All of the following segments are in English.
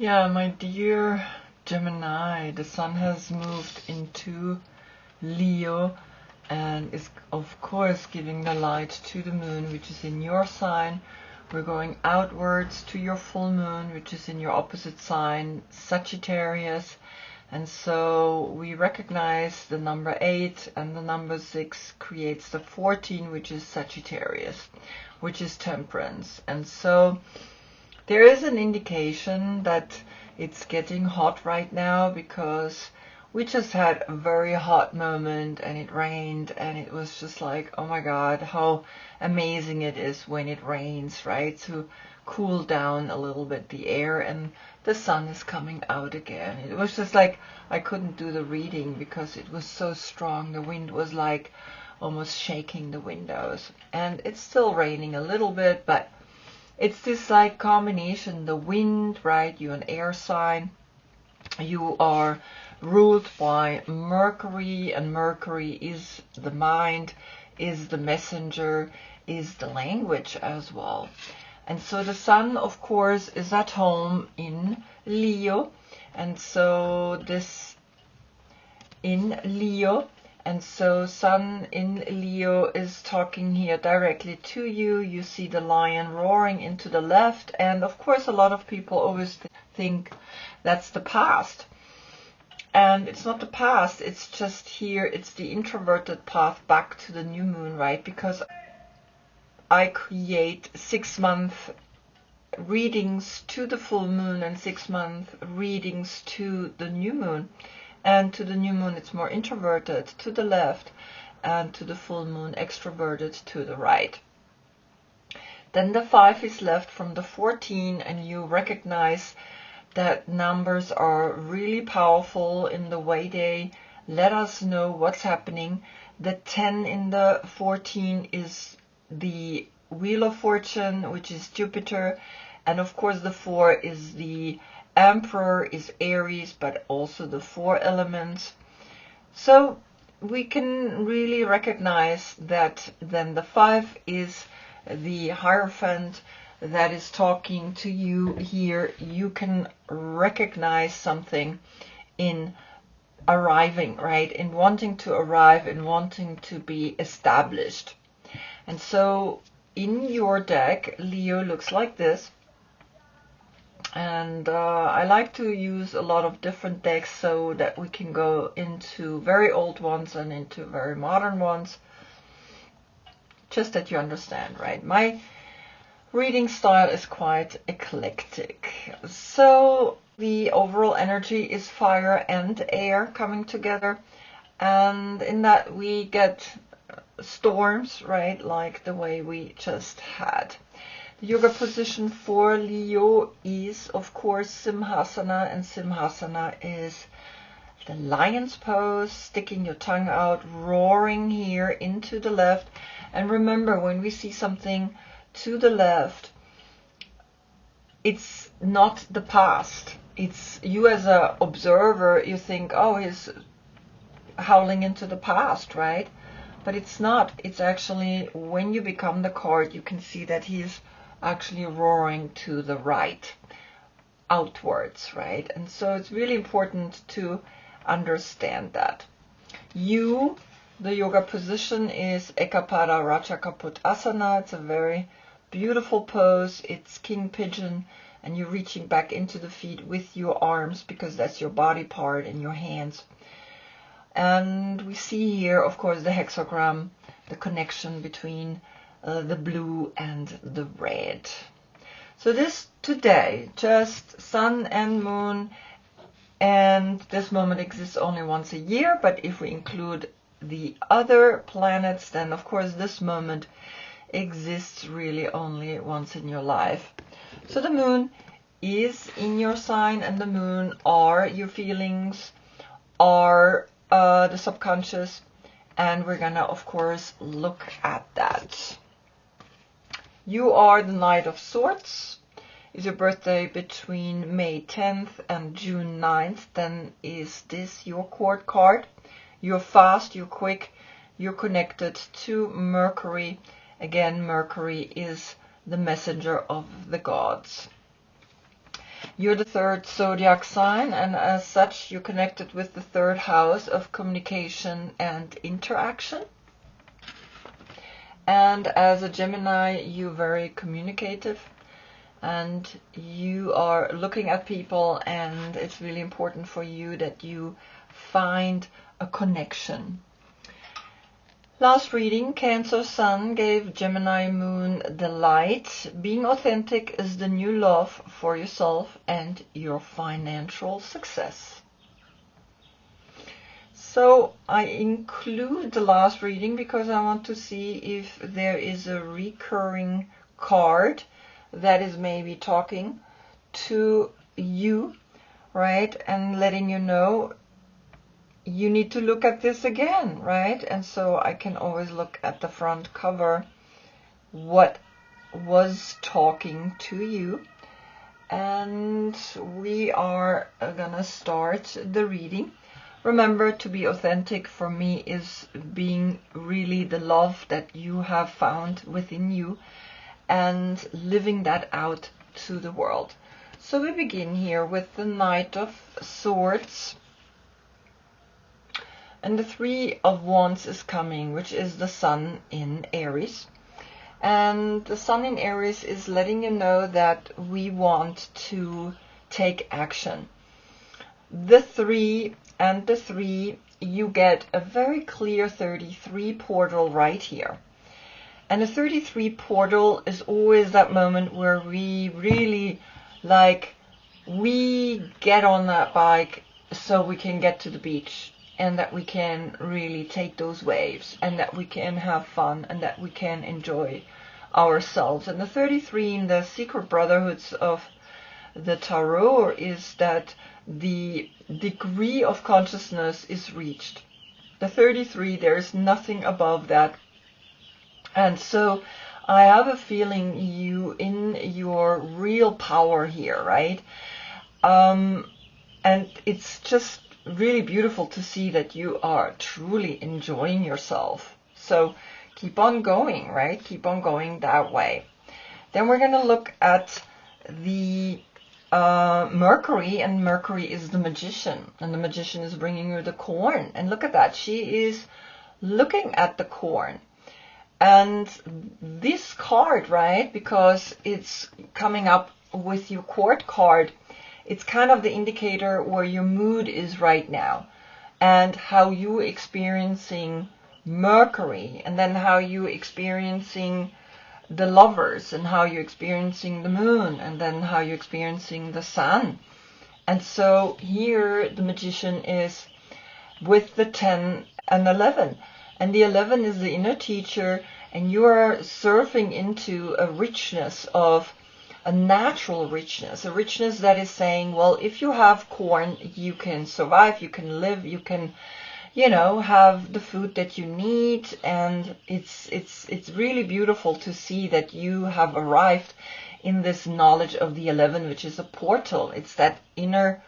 Yeah, my dear Gemini, the sun has moved into Leo and is of course giving the light to the moon, which is in your sign. We're going outwards to your full moon, which is in your opposite sign, Sagittarius. And so we recognize the number 8, and the number 6 creates the 14, which is Sagittarius, which is temperance. And so there is an indication that it's getting hot right now, because we just had a very hot moment and it rained, and it was just like, oh my God, how amazing it is when it rains, right? To cool down a little bit the air, and the sun is coming out again. It was just like I couldn't do the reading because it was so strong. The wind was like almost shaking the windows, and it's still raining a little bit, but it's this like combination, the wind, right? You're an air sign. You are ruled by Mercury, and Mercury is the mind, is the messenger, is the language as well. And so the sun, of course, is at home in Leo, and so this in Leo. And so sun in Leo is talking here directly to you. You see the lion roaring into the left. And of course, a lot of people always think that's the past. And it's not the past. It's just here. It's the introverted path back to the new moon, right? Because I create 6-month readings to the full moon and 6-month readings to the new moon. And to the new moon, it's more introverted to the left, and to the full moon, extroverted to the right. Then the 5 is left from the 14, and you recognize that numbers are really powerful in the way they let us know what's happening. The 10 in the 14 is the Wheel of Fortune, which is Jupiter, and of course the 4 is the Emperor, is Aries, but also the 4 elements. So we can really recognize that then the 5 is the Hierophant that is talking to you here. You can recognize something in arriving, right? In wanting to arrive, in wanting to be established. And so in your deck, Leo looks like this. And I like to use a lot of different decks so that we can go into very old ones and into very modern ones, just that you understand, right? My reading style is quite eclectic. So the overall energy is fire and air coming together, and in that we get storms, right? Like the way we just had. The yoga position for Leo is, of course, Simhasana, and Simhasana is the lion's pose, sticking your tongue out, roaring here into the left. And remember, when we see something to the left, it's not the past. It's you as an observer, you think, oh, he's howling into the past, right? But it's not. It's actually, when you become the card, you can see that he's actually roaring to the right, outwards, right? And so it's really important to understand that. You, the yoga position is Ekapada Ratchakaput-asana. It's a very beautiful pose. It's king pigeon, and you're reaching back into the feet with your arms, because that's your body part, and your hands. And we see here, of course, the hexagram, the connection between the blue and the red. So this today, just sun and moon, and this moment exists only once a year, but if we include the other planets, then of course this moment exists really only once in your life. So the moon is in your sign, and the moon are your feelings, are the subconscious, and we're gonna of course look at that. You are the Knight of Swords. Is your birthday between May 10th and June 9th, then is this your court card. You're fast, you're quick, you're connected to Mercury. Again, Mercury is the messenger of the gods. You're the third zodiac sign, and as such, you're connected with the third house of communication and interaction. And as a Gemini, you're very communicative, and you are looking at people, and it's really important for you that you find a connection. Last reading, Cancer Sun gave Gemini Moon the light. Being authentic is the new love for yourself and your financial success. So I include the last reading because I want to see if there is a recurring card that is maybe talking to you, right? And letting you know you need to look at this again, right? And so I can always look at the front cover, what was talking to you. And we are gonna start the reading. Remember, to be authentic for me is being really the love that you have found within you and living that out to the world. So we begin here with the Knight of Swords. And the Three of Wands is coming, which is the Sun in Aries. And the Sun in Aries is letting you know that we want to take action. The 3 and the 3, you get a very clear 33 portal right here. And the 33 portal is always that moment where we really, we get on that bike so we can get to the beach, and that we can really take those waves, and that we can have fun, and that we can enjoy ourselves. And the 33 in the secret brotherhoods of the tarot is that the degree of consciousness is reached. The 33, there is nothing above that. And so I have a feeling you in your real power here, right? And it's just really beautiful to see that you are truly enjoying yourself. So keep on going, right? Keep on going that way. Then we're going to look at the Mercury, and Mercury is the magician, and the magician is bringing you the corn. And look at that, she is looking at the corn. And this card, right, because it's coming up with your court card, it's kind of the indicator where your mood is right now and how you're experiencing Mercury, and then how you're experiencing the lovers, and how you're experiencing the moon, and then how you're experiencing the sun. And so here the magician is with the 10 and 11. And the 11 is the inner teacher, and you are surfing into a richness of a natural richness, a richness that is saying, well, if you have corn, you can survive, you can live, you can, have the food that you need. And it's really beautiful to see that you have arrived in this knowledge of the 11, which is a portal. It's that inner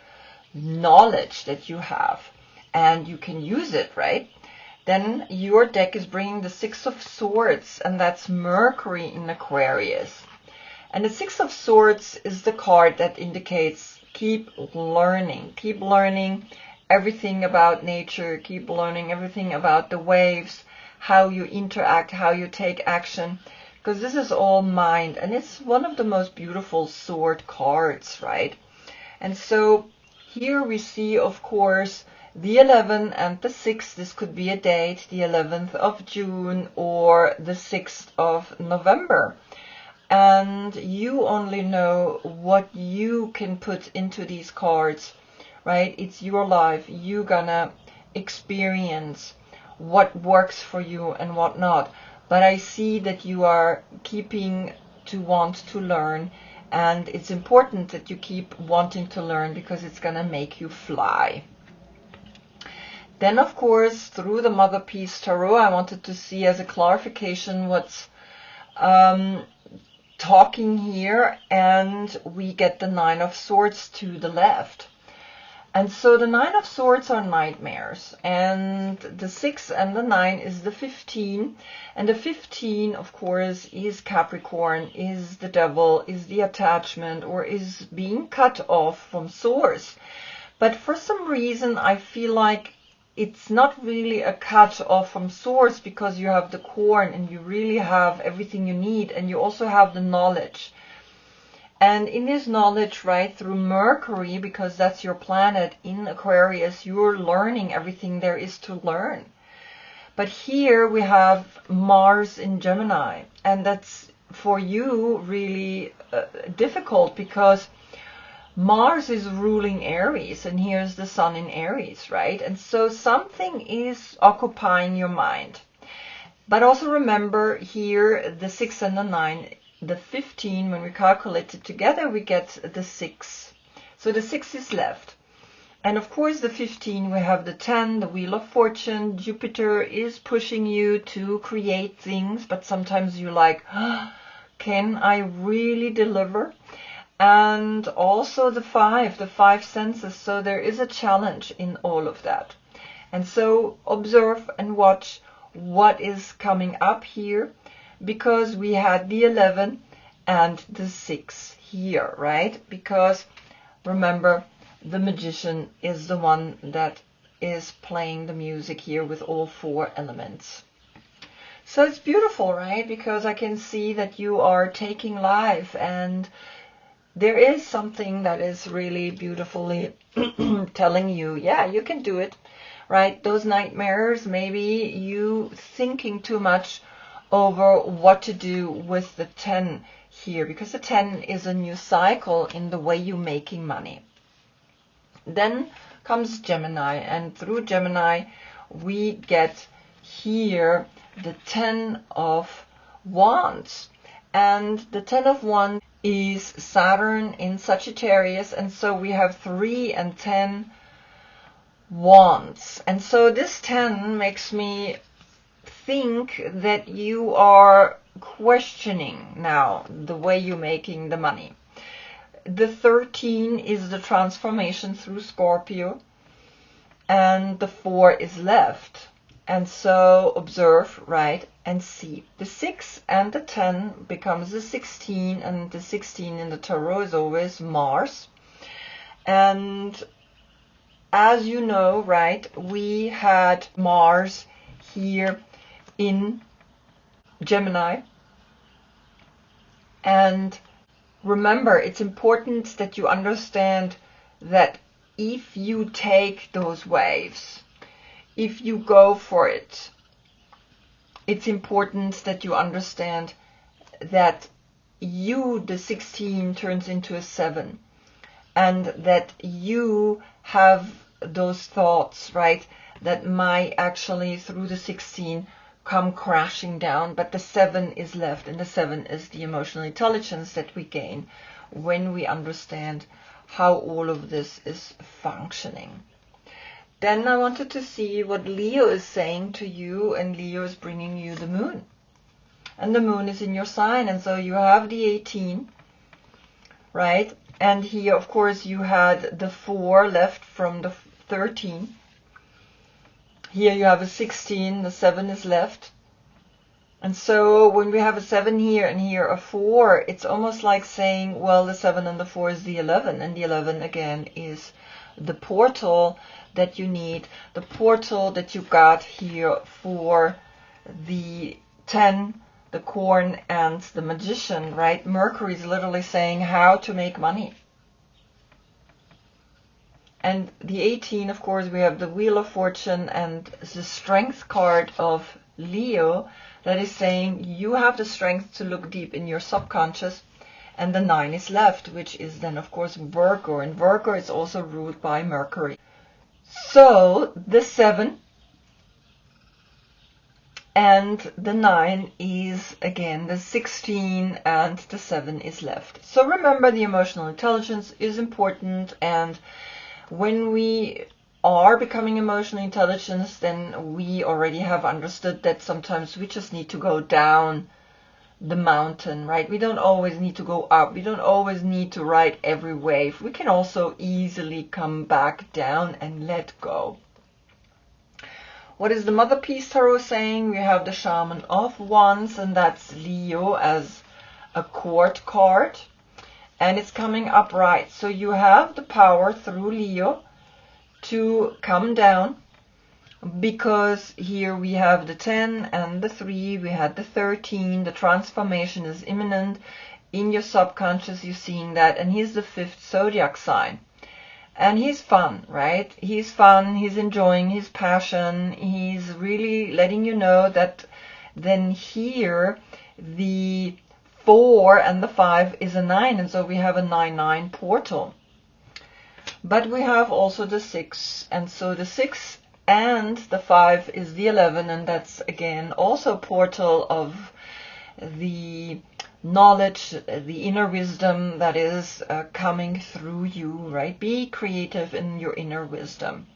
knowledge that you have, and you can use it, right? Then your deck is bringing the 6 of Swords, and that's Mercury in Aquarius. And the 6 of Swords is the card that indicates keep learning everything about nature, keep learning everything about the waves, how you interact, how you take action, because this is all mind, and it's one of the most beautiful sword cards, right? And so here we see, of course, the 11 and the 6. This could be a date, the 11th of June or the 6th of November. And you only know what you can put into these cards, right? It's your life. You're gonna experience what works for you and what not. But I see that you are keeping to want to learn, and it's important that you keep wanting to learn because it's gonna make you fly. Then, of course, through the Mother Peace Tarot, I wanted to see as a clarification what's talking here, and we get the 9 of Swords to the left. And so the 9 of Swords are nightmares, and the 6 and the 9 is the 15, and the 15 of course is Capricorn, is the devil, is the attachment, or is being cut off from source. But for some reason I feel like it's not really a cut off from source, because you have the corn and you really have everything you need, and you also have the knowledge. And in this knowledge, right, through Mercury, because that's your planet in Aquarius, you're learning everything there is to learn. But here we have Mars in Gemini, and that's for you really difficult, because Mars is ruling Aries, and here's the Sun in Aries, right? And so something is occupying your mind. But also remember here, the 6 and the 9, the 15, when we calculate it together, we get the 6. So the 6 is left. And of course, the 15, we have the 10, the Wheel of Fortune. Jupiter is pushing you to create things, but sometimes you're like, oh, can I really deliver? And also the 5 senses. So there is a challenge in all of that. And so observe and watch what is coming up here, because we had the 11 and the 6 here, right? Because remember, the Magician is the one that is playing the music here with all 4 elements. So it's beautiful, right? Because I can see that you are taking life, and there is something that is really beautifully telling you, yeah, you can do it, right? Those nightmares, maybe you thinking too much over what to do with the 10 here, because the 10 is a new cycle in the way you're making money. Then comes Gemini, and through Gemini we get here the 10 of Wands, and the 10 of Wands is Saturn in Sagittarius, and so we have 3 and 10 Wands. And so this 10 makes me think that you are questioning now the way you're making the money. The 13 is the transformation through Scorpio, and the 4 is left. And so observe, right, and see. The 6 and the 10 becomes the 16, and the 16 in the tarot is always Mars. And as you know, right, we had Mars here in Gemini. And remember, it's important that you understand that if you take those waves, if you go for it, it's important that you understand that you, the 16, turns into a 7, and that you have those thoughts, right, that might actually through the 16 come crashing down, but the 7 is left, and the 7 is the emotional intelligence that we gain when we understand how all of this is functioning. Then I wanted to see what Leo is saying to you, and Leo is bringing you the moon. And the moon is in your sign, and so you have the 18, right? And here, of course, you had the 4 left from the 13. Here you have a 16, the 7 is left. And so when we have a 7 here and here a 4, it's almost like saying, well, the 7 and the 4 is the 11, and the 11 again is the portal that you need, the portal that you got here for the 10, the corn, and the magician, right? Mercury is literally saying how to make money. And the 18, of course, we have the Wheel of Fortune and the Strength card of Leo that is saying you have the strength to look deep in your subconscious. And the 9 is left, which is then, of course, Virgo. And Virgo is also ruled by Mercury. So the 7 and the 9 is again the 16, and the 7 is left. So remember, the emotional intelligence is important, and when we are becoming emotionally intelligent, then we already have understood that sometimes we just need to go down the mountain, right? We don't always need to go up. We don't always need to ride every wave. We can also easily come back down and let go. What is the Mother Peace Tarot saying? We have the Shaman of Wands, and that's Leo as a court card. And it's coming upright. So you have the power through Leo to come down, because here we have the 10 and the 3, we had the 13, the transformation is imminent. In your subconscious you're seeing that, and he's the 5th zodiac sign. And he's fun, right? He's fun, he's enjoying his passion, he's really letting you know that. Then here the 4 and the 5 is a 9, and so we have a 9-9 portal. But we have also the 6, and so the 6 and the 5 is the 11, and that's again also a portal of the knowledge, the inner wisdom that is coming through you, right? Be creative in your inner wisdom.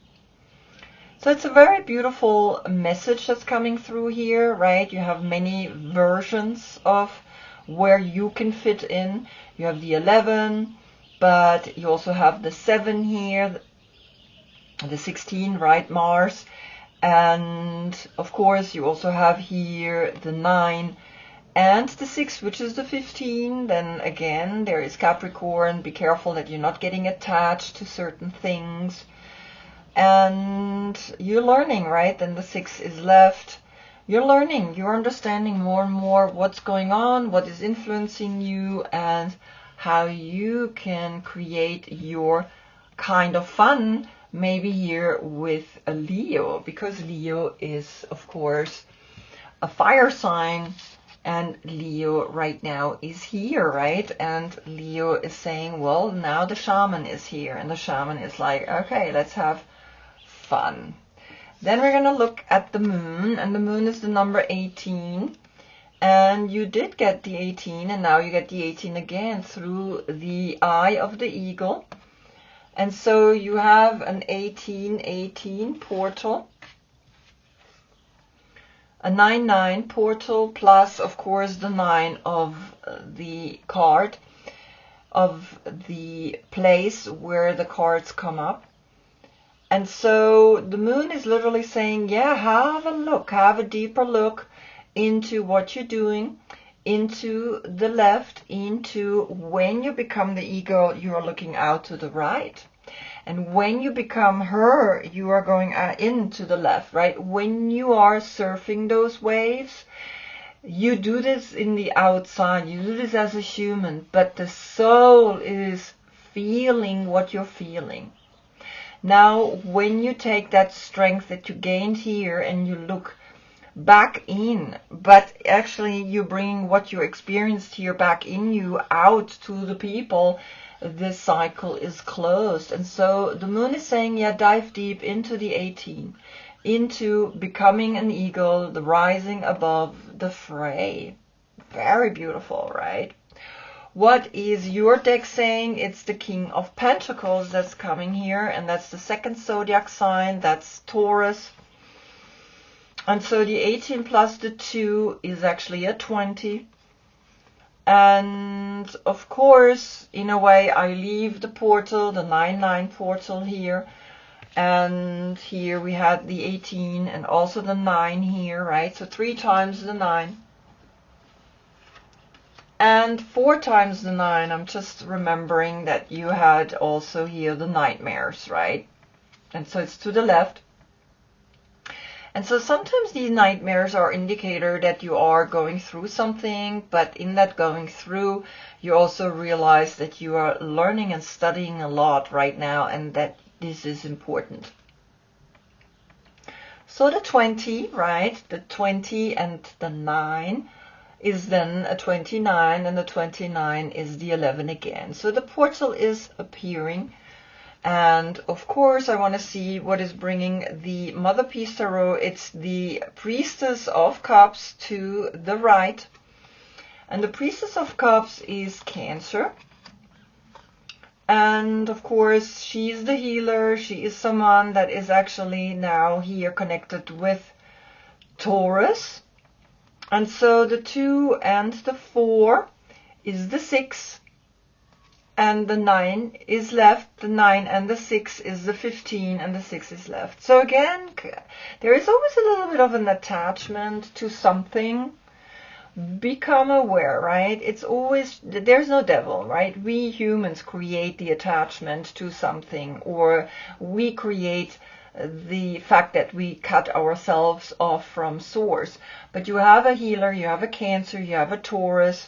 So it's a very beautiful message that's coming through here, right? You have many versions of where you can fit in. You have the 11, but you also have the 7 here, the 16, right, Mars, and of course you also have here the 9 and the 6, which is the 15. Then again there is Capricorn. Be careful that you're not getting attached to certain things, and you're learning, right? Then the 6 is left. You're learning, you're understanding more and more what's going on, what is influencing you, and how you can create your kind of fun, maybe here with a Leo, because Leo is of course a fire sign, and Leo right now is here, right? And Leo is saying, well, now the shaman is here, and the shaman is like, okay, let's have fun. Then we're going to look at the moon, and the moon is the number 18, and you did get the 18, and now you get the 18 again through the eye of the eagle. And so you have an 18-18 portal, a 9-9 portal, plus of course the 9 of the card, of the place where the cards come up. And so the moon is literally saying, yeah, have a look, have a deeper look into what you're doing, into the left, into when you become the ego, you are looking out to the right. And when you become her, you are going into the left, right? When you are surfing those waves, you do this in the outside, you do this as a human, but the soul is feeling what you're feeling. Now, when you take that strength that you gained here and you look back in, but actually you're bringing what you experienced here back in you out to the people, this cycle is closed. And so the moon is saying, yeah, dive deep into the 18, into becoming an eagle, the rising above the fray. Very beautiful, right? What is your deck saying? It's the King of Pentacles that's coming here, and that's the 2nd zodiac sign, that's Taurus. And so the 18 plus the 2 is actually a 20. And of course, in a way, I leave the portal, the 9-9 portal here. And here we had the 18 and also the 9 here, right? So 3 times the 9. And 4 times the 9, I'm just remembering that you had also here the nightmares, right? And so it's to the left. And so sometimes these nightmares are indicator that you are going through something, but in that going through, you also realize that you are learning and studying a lot right now, and that this is important. So the 20, right? The 20 and the 9 is then a 29, and the 29 is the 11 again. So the portal is appearing. And of course, I want to see what is bringing the Mother Peace Tarot. It's the Priestess of Cups to the right. And the Priestess of Cups is Cancer. And of course, she's the healer. She is someone that is actually now here connected with Taurus. And so the 2 and the 4 is the 6, and the 9 is left. The 9 and the 6 is the 15, and the 6 is left. So again, there is always a little bit of an attachment to something. Become aware, right? It's always, there's no devil, right? We humans create the attachment to something, or we create the fact that we cut ourselves off from source. But you have a healer, you have a Cancer, you have a Taurus,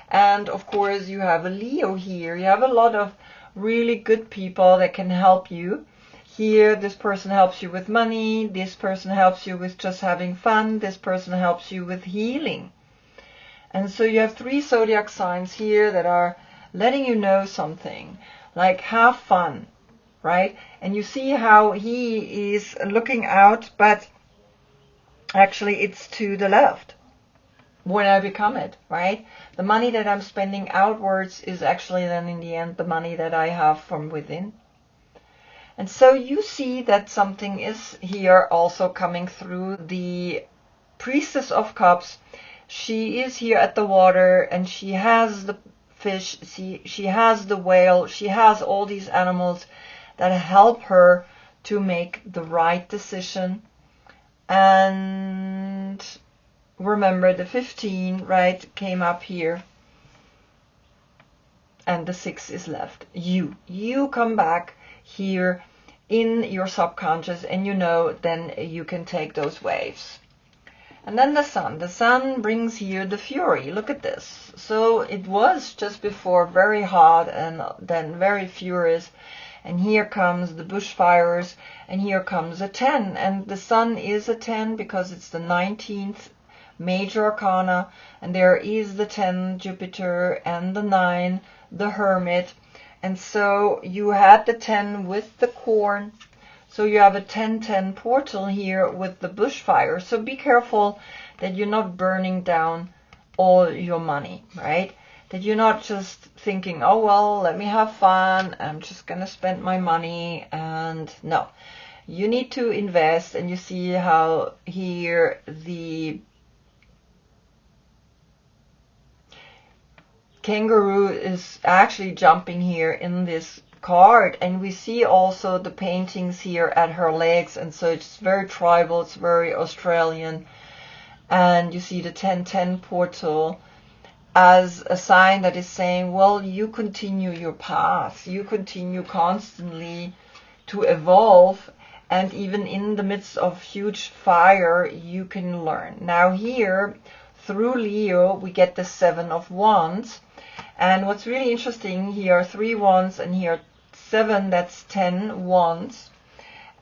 and of course you have a Leo here. You have a lot of really good people that can help you. Here, this person helps you with money, this person helps you with just having fun, this person helps you with healing. And so you have 3 zodiac signs here that are letting you know something, like have fun, right? And you see how he is looking out, but actually it's to the left when I become it, right? The money that I'm spending outwards is actually then in the end the money that I have from within. And so you see that something is here also coming through. The Priestess of Cups, she is here at the water, and she has the fish, she has the whale, she has all these animals that help her to make the right decision. And remember, the 15, right, came up here, and the 6 is left. You come back here in your subconscious, and you know, then you can take those waves. And then the sun brings here the fury. Look at this. So it was just before very hot and then very furious. And here comes the bushfires, and here comes a 10. And the sun is a 10 because it's the 19th major arcana. And there is the 10, Jupiter, and the 9, the Hermit. And so you had the 10 with the corn. So you have a 10-10 portal here with the bushfire. So be careful that you're not burning down all your money, right? That you're not just thinking, oh, well, let me have fun. I'm just going to spend my money. And no, you need to invest. And you see how here the kangaroo is actually jumping here in this card, and we see also the paintings here at her legs, and so it's very tribal, it's very Australian. And you see the 10-10 portal as a sign that is saying, well, you continue your path, you continue constantly to evolve, and even in the midst of huge fire you can learn. Now here through Leo we get the 7 of Wands, and what's really interesting, here are 3 wands and here 7, that's 10 wands.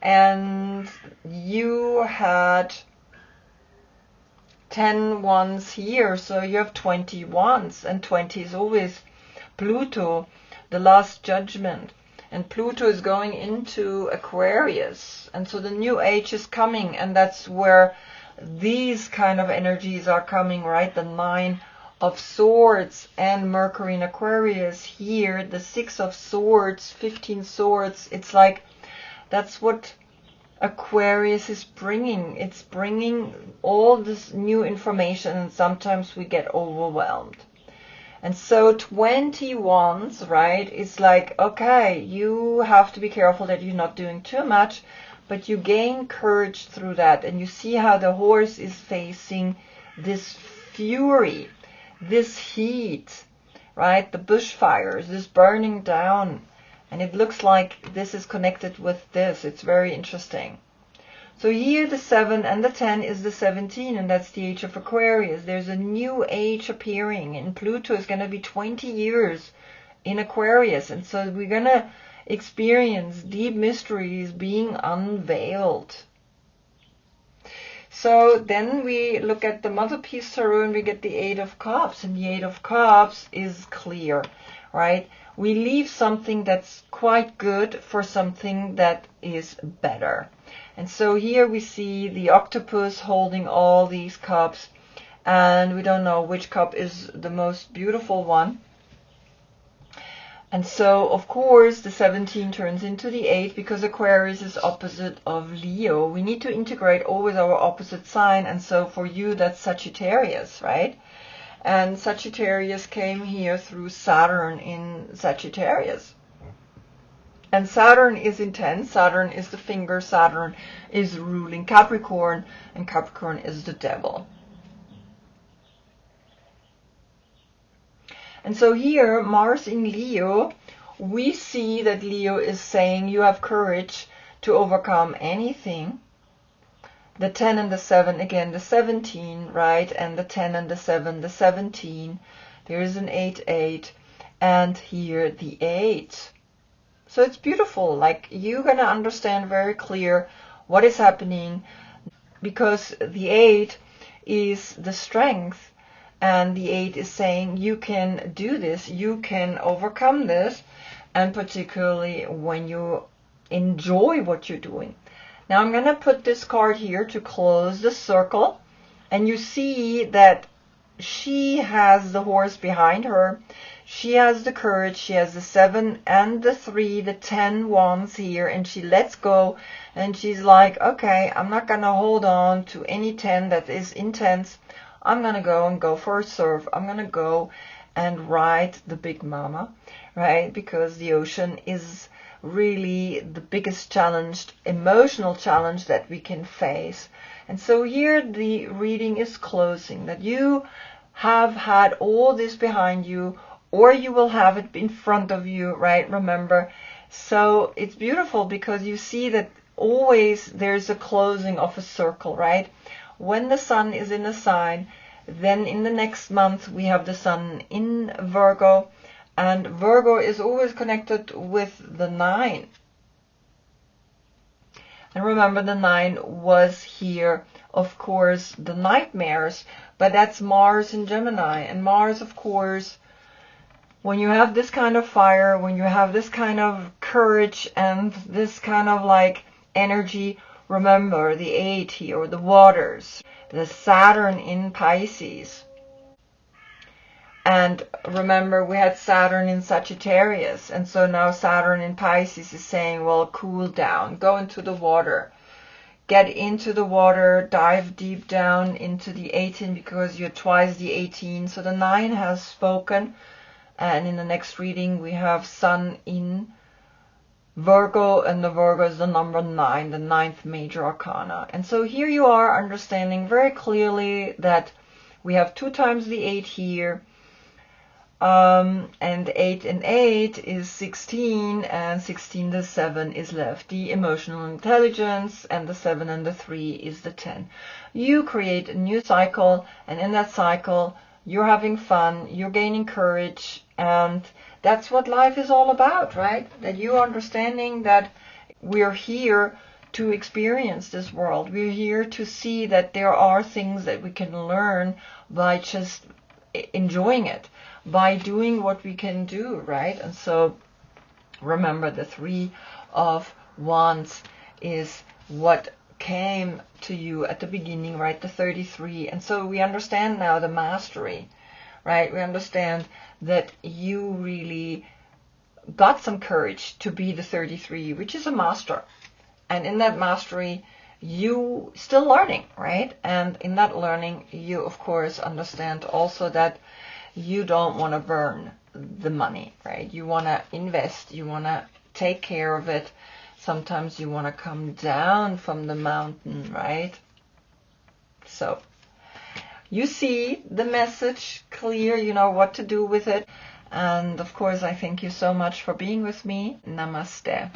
And you had 10 wands here, so you have 20 wands, and 20 is always Pluto, the last judgment. And Pluto is going into Aquarius, and so the new age is coming, and that's where these kind of energies are coming, right? The 9 of Swords and Mercury in Aquarius here, the 6 of Swords, 15 swords. It's like that's what Aquarius is bringing. It's bringing all this new information, and sometimes we get overwhelmed. And so 20 wands, right? It's like, okay, you have to be careful that you're not doing too much, but you gain courage through that. And you see how the horse is facing this fury, this heat, right? The bushfires, this burning down. And it looks like this is connected with this. It's very interesting. So here the 7 and the 10 is the 17, and that's the age of Aquarius. There's a new age appearing, and Pluto is going to be 20 years in Aquarius. And so we're going to experience deep mysteries being unveiled. So then we look at the Mother Piece Tarot, and we get the 8 of Cups. And the 8 of Cups is clear, right? We leave something that's quite good for something that is better. And so here we see the octopus holding all these cups, and we don't know which cup is the most beautiful one. And so, of course, the 17 turns into the 8 because Aquarius is opposite of Leo. We need to integrate always our opposite sign. And so for you, that's Sagittarius, right? And Sagittarius came here through Saturn in Sagittarius. And Saturn is intense. Saturn is the finger. Saturn is ruling Capricorn. And Capricorn is the devil. And so here, Mars in Leo, we see that Leo is saying you have courage to overcome anything. The 10 and the 7, again, the 17, right? And the 10 and the 7, the 17. There is an 8, 8. And here, the 8. So it's beautiful. Like, you're going to understand very clear what is happening. Because the 8 is the strength. And the 8 is saying you can do this, you can overcome this, and particularly when you enjoy what you're doing. Now I'm going to put this card here to close the circle, and you see that she has the horse behind her, she has the courage, she has the 7 and the 3, the 10 wands here, and she lets go, and she's like, okay, I'm not going to hold on to any 10 that is intense. I'm going to go for a surf. I'm going to go and ride the big mama, right? Because the ocean is really the biggest challenge, emotional challenge that we can face. And so here the reading is closing, that you have had all this behind you, or you will have it in front of you, right? Remember. So it's beautiful because you see that always there's a closing of a circle, right? When the sun is in a sign, then in the next month we have the sun in Virgo, and Virgo is always connected with the 9. And remember, the 9 was here, of course, the nightmares, but that's Mars in Gemini. And Mars, of course, when you have this kind of fire, when you have this kind of courage and this kind of like energy, remember the 8 here, the waters, the Saturn in Pisces. And remember, we had Saturn in Sagittarius. And so now Saturn in Pisces is saying, well, cool down, go into the water. Get into the water, dive deep down into the 18 because you're twice the 18. So the 9 has spoken. And in the next reading, we have Sun in Virgo, and the Virgo is the number 9, the 9th major arcana. And so here you are understanding very clearly that we have 2 times the 8 here, and 8 and 8 is 16, and 16 the 7 is left, the emotional intelligence, and the 7 and the 3 is the 10. You create a new cycle, and in that cycle you're having fun, you're gaining courage, and that's what life is all about, right? That you understanding that we're here to experience this world. We're here to see that there are things that we can learn by just enjoying it, by doing what we can do, right? And so remember, the 3 of Wands is what came to you at the beginning, right? The 33. And so we understand now the mastery, right? We understand that you really got some courage to be the 33, which is a master. And in that mastery, you still learning, right? And in that learning, you, of course, understand also that you don't want to burn the money, right? You want to invest. You want to take care of it. Sometimes you want to come down from the mountain, right? So you see the message clear, you know what to do with it. And of course, I thank you so much for being with me. Namaste.